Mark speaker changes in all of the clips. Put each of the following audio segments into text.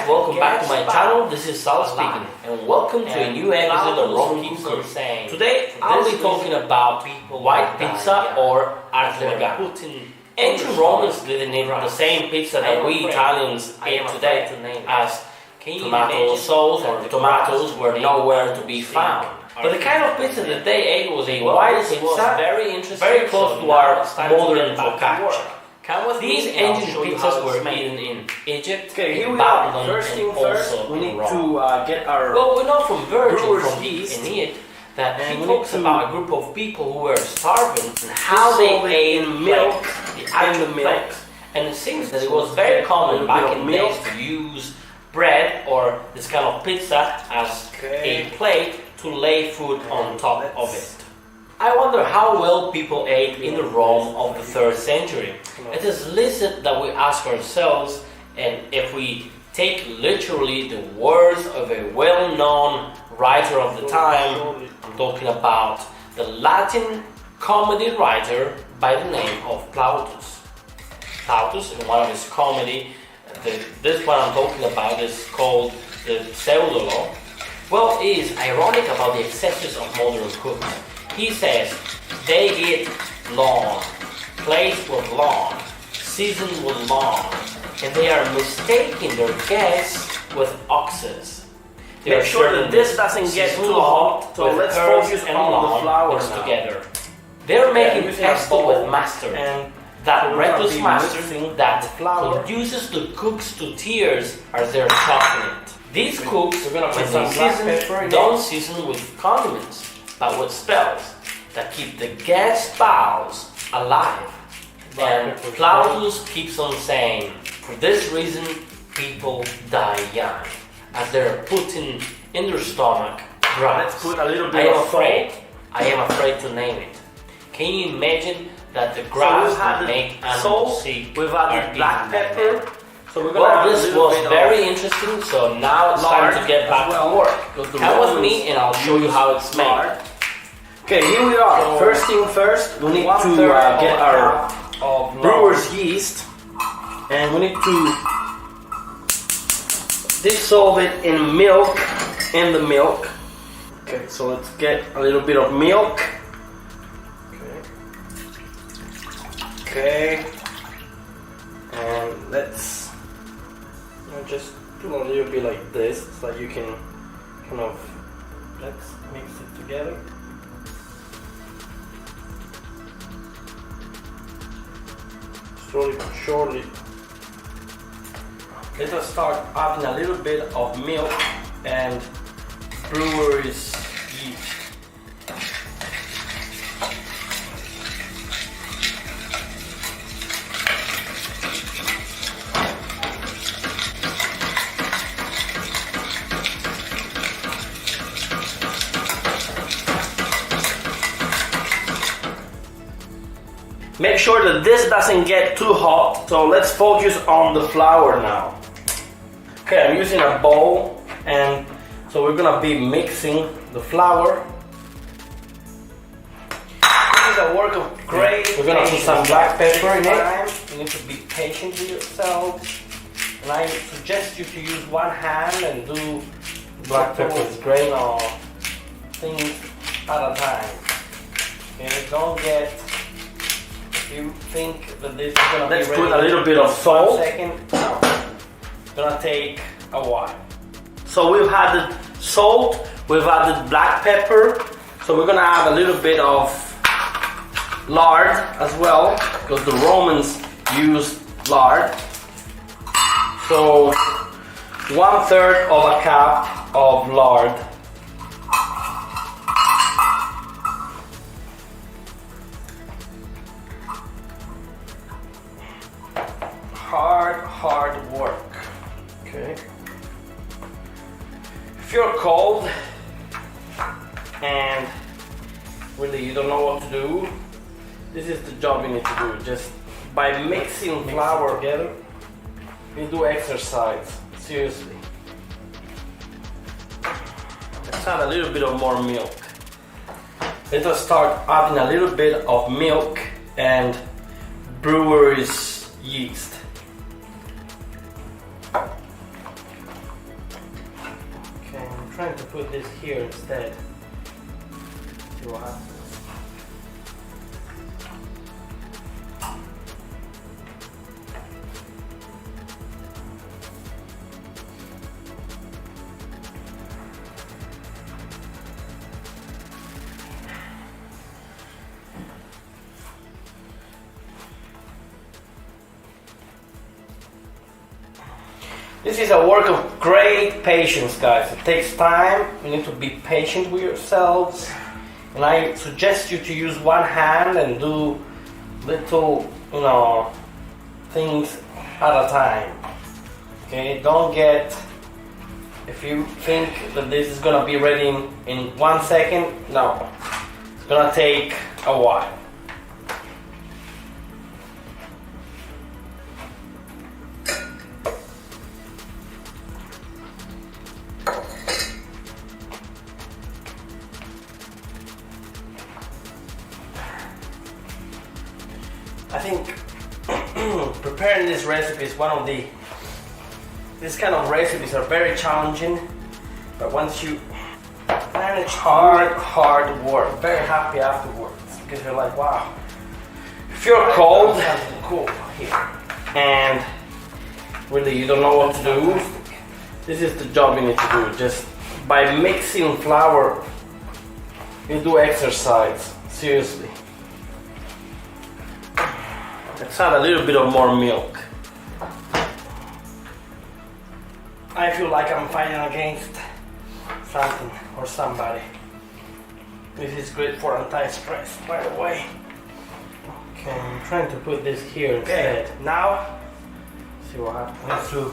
Speaker 1: guys, welcome back to my channel. This is Sal speaking, and welcome to a new episode of Rome Cookers. Today I'll be talking about white pizza or arte vegano. Ancient Romans didn't eat the same pizza that we Italians ate today, as tomato sauce or tomatoes were nowhere to be found. But the kind of pizza that they ate was a white pizza, very close to our modern focaccia. These ancient pizzas were eaten in Egypt, in Babylon, and also
Speaker 2: we need
Speaker 1: in Rome.
Speaker 2: to get our...
Speaker 1: Well, we know from Virgil, from Aeneid, that he talks about a group of people who were starving and how they ate milk, the actual milk. And it seems that it was very common back in the days to use bread or this kind of pizza as a plate to lay food on top of it. I wonder how well people ate in the Rome of the 3rd century. It is listed that we ask ourselves, and if we take literally the words of a well-known writer of the time, I'm talking about the Latin comedy writer by the name of Plautus. Plautus, in one of his comedy, this one I'm talking about is called the Pseudolo. Well, it is ironic about the excesses of modern cooks. He says they eat lawn, plates with lawn, seasoned with lawn, and they are mistaking their guests with oxes.
Speaker 2: Make sure that this doesn't get too hot, so let's focus on the flour together.
Speaker 1: They're making pesto with mustard, and that reckless mustard that reduces the cooks to tears as they're chopping it. These cooks, when they season, don't season with condiments, but with spells that keep the guests' bowels alive. And Plautus keeps on saying, for this reason, people die young, as they're putting in their stomach grass.
Speaker 2: Let's put a little bit of salt.
Speaker 1: I am afraid to name it. Can you imagine that the grass would make animals sick?
Speaker 2: We've added black pepper. So we're
Speaker 1: well, this was very interesting, so now it's time to get back to work. Come with me and I'll show you how it's made.
Speaker 2: Okay, here we are. So first thing first, we need to get our brewer's yeast, and we need to dissolve it in milk, Okay, so let's get a little bit of milk. Okay, and let's just do a little bit like this, so you can kind of, let's mix it together. Slowly but surely. Let us start adding a little bit of milk and brewer's yeast. Make sure that this doesn't get too hot, so let's focus on the flour now. Okay, I'm using a bowl, and so we're gonna be mixing the flour. This is a work of great patience. We're gonna put some black pepper in it. You need to be patient with yourselves, and I suggest you to use one hand and do black pepper's grain or things at a time. Okay, don't get. You think that this is gonna be ready. Let's put a little bit of salt. 1 second. No. It's gonna take a while. So we've added salt, we've added black pepper, so we're gonna add a little bit of lard as well, because the Romans used lard. So 1/3 of a cup of lard. Hard work. Okay. If you're cold and really you don't know what to do, this is the job you need to do. Just by mixing flour together, you do exercise. Seriously. Let's add a little bit of more milk. Let us start adding a little bit of milk and brewer's yeast. trying to put this here instead. See what happens. This is a work of great patience, guys. It takes time. You need to be patient with yourselves. And I suggest you to use one hand and do little, things at a time. Okay, don't get, if you think that this is gonna be ready in 1 second, no. It's gonna take a while. I think preparing this recipe is these kind of recipes are very challenging, but once you manage hard work, very happy afterwards, because you're like, wow. If you're cold, cool here, and really you don't know what to do, this is the job you need to do. Just by mixing flour, you do exercise, seriously. Let's add a little bit of more milk. I feel like I'm fighting against something or somebody. This is great for anti-stress, by the way. Okay, I'm trying to put this here instead. Now, see what happens. So,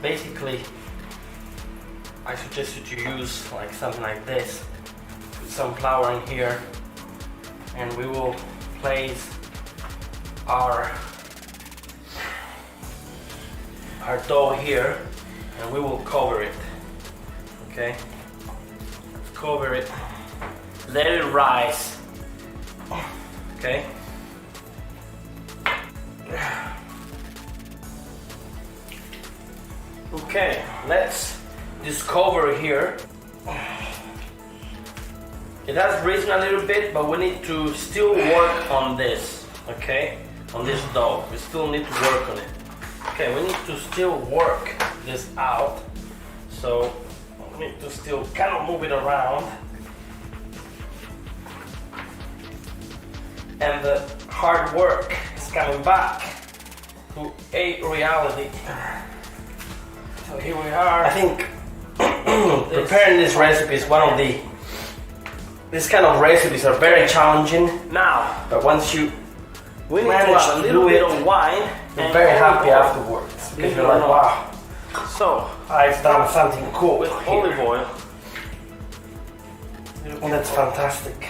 Speaker 2: basically, I suggest you to use like something like this. Put some flour in here, and we will place our dough here, and we will cover it. Okay, let's cover it, let it rise. Okay, okay, let's discover here. It has risen a little bit, but we need to still work on this. Okay, on this dough, we still need to work on it. Okay, we need to still work this out, so we need to still kind of move it around, and the hard work is coming back to a reality. So here we are. I think preparing this recipe is these kind of recipes are very challenging now, but once you we need to add a little bit of wine. You're very happy afterwards, because you're like, wow. So I've done something cool with olive oil, and that's fantastic.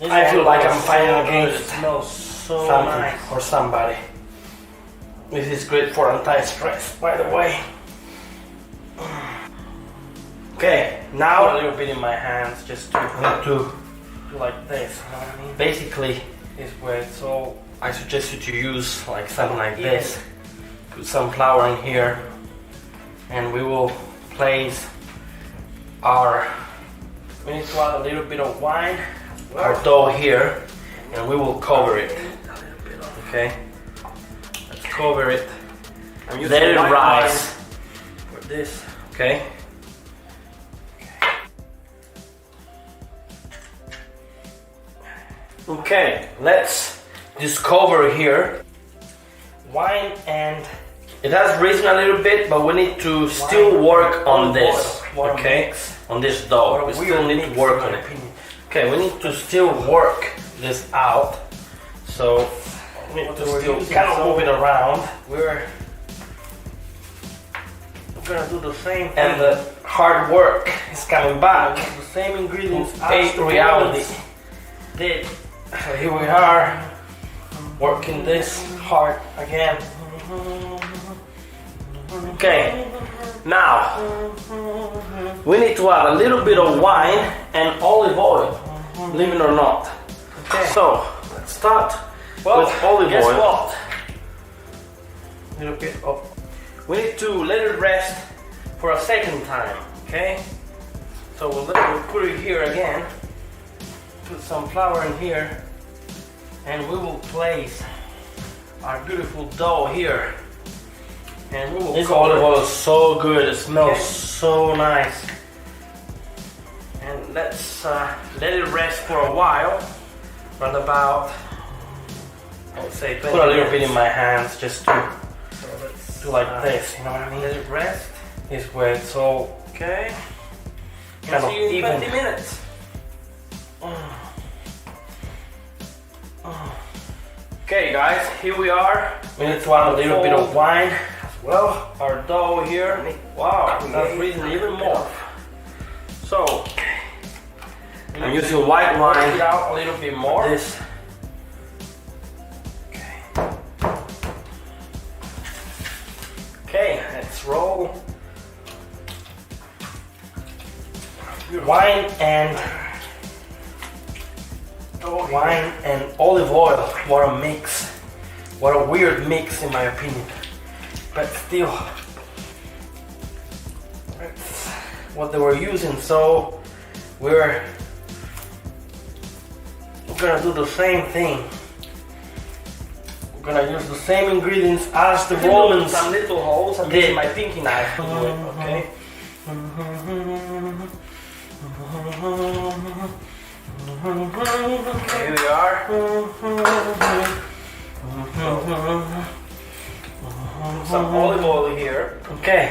Speaker 2: I feel like I'm fighting against something or somebody. This is great for anti-stress, by the way. Okay, now a little bit in my hands, just to do like this. Basically, is where it's all. I suggest you to use like something like this. Put some flour in here, and we will place our. We need to add a little bit of wine. Our dough here, and we will cover it. Okay, let's cover it. Let it rise. For this, okay. Okay, let's discover here. Wine, and it has risen a little bit, but we need to still work on this. Okay, on this dough. We still need to work on it. Okay, we need to still work this out, so we need to still kind of move it around. We're gonna do the same thing. And the hard work is coming back. The same ingredients as the reality did. So here we are, working this hard again. Okay, Now, we need to add a little bit of wine and olive oil, believe it or not.
Speaker 1: Okay.
Speaker 2: So, let's start with olive oil. Guess what? A little bit of. We need to let it rest for a second time, okay? So we'll put it here again. Put some flour in here, and we will place our beautiful dough here. And we will. This olive oil is so good. It smells so nice. And let's let it rest for a while. Run about, I would say, 20 minutes. Put a little bit in my hands just to do like this. You know what I mean? Let it rest. This way, so okay. Kind of see you in 20 minutes. Okay, guys, here we are. We need to add a little bit of wine as well. Our dough here. Wow, that's freezing even more. So, I'm using white wine. It out a little bit more. This. Okay. Okay, let's roll. Wine and olive oil. What a mix. What a weird mix in my opinion. But still, that's what they were using. So we're gonna do the same thing. We're gonna use the same ingredients as the Romans. Some little holes. I'm using my pinky knife to do it. Okay. Here we are. Some olive oil here. Okay.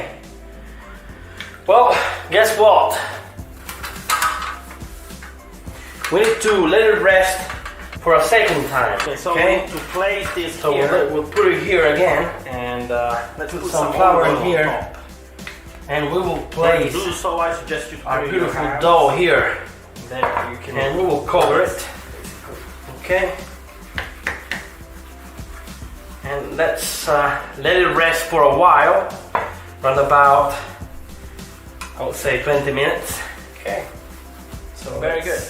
Speaker 2: Well, guess what? We need to let it rest for a second time. Okay, so we need to place this here. We'll put it here again, and let's put some flour in here. And we will place I suggest you our beautiful dough here. And we will cover it. Okay. And let's let it rest for a while. Around about, I would say, 20 minutes. Okay. So very good.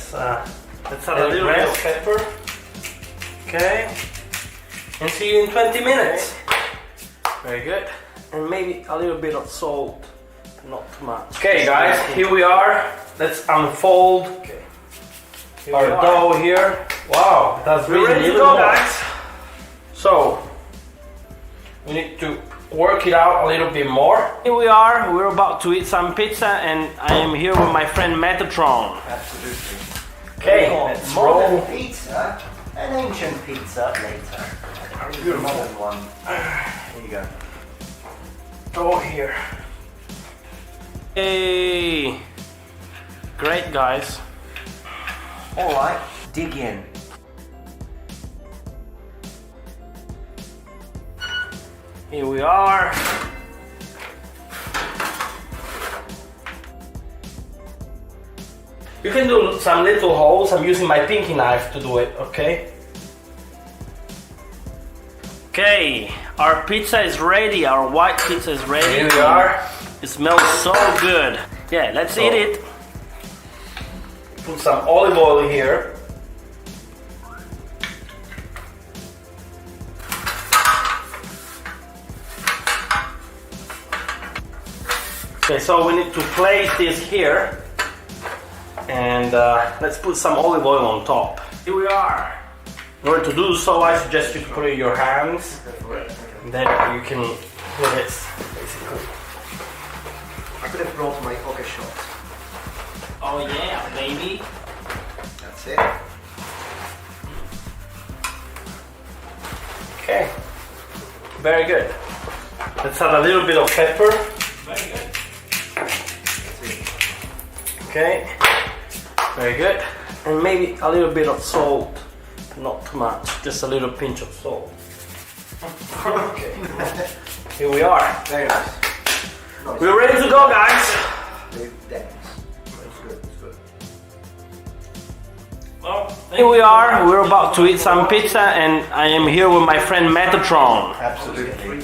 Speaker 2: Let's add a little bit of pepper. Okay. And see you in 20 minutes. Very good. And maybe a little bit of salt. Not too much. Okay, guys, here we are. Let's unfold our dough here. Wow, that's really ready to go, guys. So we need to work it out a little bit more. Here we are. We're about to eat some pizza, and I am here with my friend Metatron.
Speaker 1: Absolutely.
Speaker 2: Okay, let's roll.
Speaker 3: Modern pizza, an ancient pizza later. A modern one. There you go.
Speaker 2: Dough here. Hey, great, guys.
Speaker 3: All right, dig in.
Speaker 2: Here we are. You can do some little holes. I'm using my pinky knife to do it, okay? Okay, our pizza is ready. Our white pizza is ready. Here we are. It smells so good. Yeah, let's eat it. Put some olive oil here. Okay, so we need to place this here. And let's put some olive oil on top. Here we are. In order to do so, I suggest you to put it in your hands. And then you can do this, basically.
Speaker 3: I could have brought my poker shot.
Speaker 1: Oh yeah, baby.
Speaker 3: That's it.
Speaker 2: Okay. Very good. Let's add a little bit of pepper.
Speaker 1: Very good.
Speaker 2: Okay. Very good. And maybe a little bit of salt. Not too much. Just a little pinch of salt. Okay. Here we are.
Speaker 3: Very nice.
Speaker 2: We're ready to go, guys.
Speaker 3: It's good. It's good.
Speaker 2: Well, here we are. We're about to eat some pizza, and I am here with my friend Metatron.
Speaker 3: Absolutely.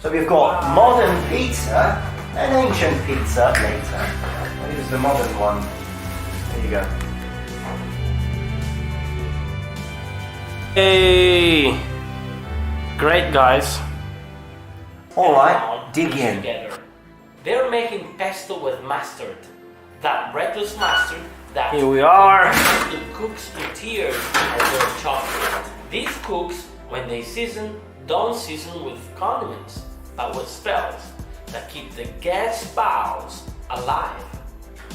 Speaker 3: So we've got modern pizza, An ancient pizza later. Here's the modern one. There you go.
Speaker 2: Hey, great guys.
Speaker 3: Alright, dig in.
Speaker 1: Together. They're making pesto with mustard. That reckless mustard that
Speaker 2: Here we are.
Speaker 1: the cooks to tears as their chocolate. These cooks, when they season, don't season with condiments, but with spells that keep the guests' bowels alive.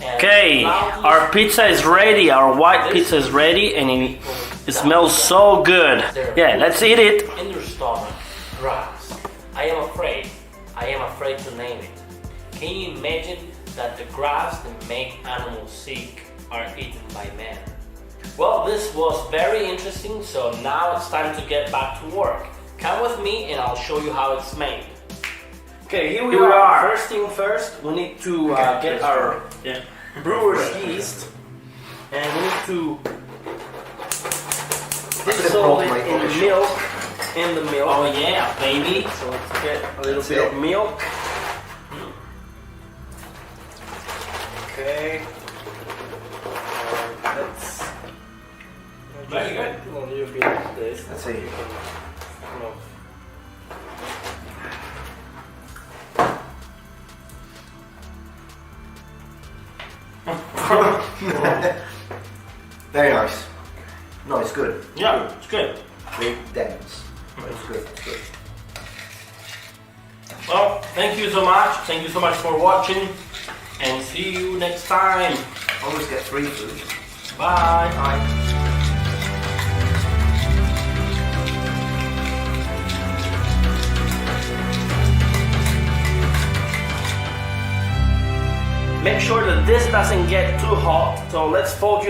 Speaker 1: And
Speaker 2: Okay,
Speaker 1: loudly
Speaker 2: our pizza is ready. Our white pizza is ready, and it smells so good. Yeah, let's eat it.
Speaker 1: in their stomach grabs. I am afraid to name it. Can you imagine that the grabs that make animals sick are eaten by men? Well, this was very interesting, so now it's time to get back to work. Come with me and I'll show you how it's made.
Speaker 2: Okay, here we are. First thing first, we need to get our brewer's yeast, and we need to dissolve it in the milk.
Speaker 1: Oh yeah, baby.
Speaker 2: So let's get a little bit of milk. Okay. Let's
Speaker 1: Very good.
Speaker 2: a little bit of this.
Speaker 3: Let's see. Very nice. No, it's good.
Speaker 2: Yeah, it's good.
Speaker 3: Big dense. But it's good. It's good.
Speaker 2: Well, thank you so much. Thank you so much for watching, and see you next time.
Speaker 3: Always get free food.
Speaker 2: Bye.
Speaker 3: Bye.
Speaker 2: Make sure that this doesn't get too hot. So let's fold you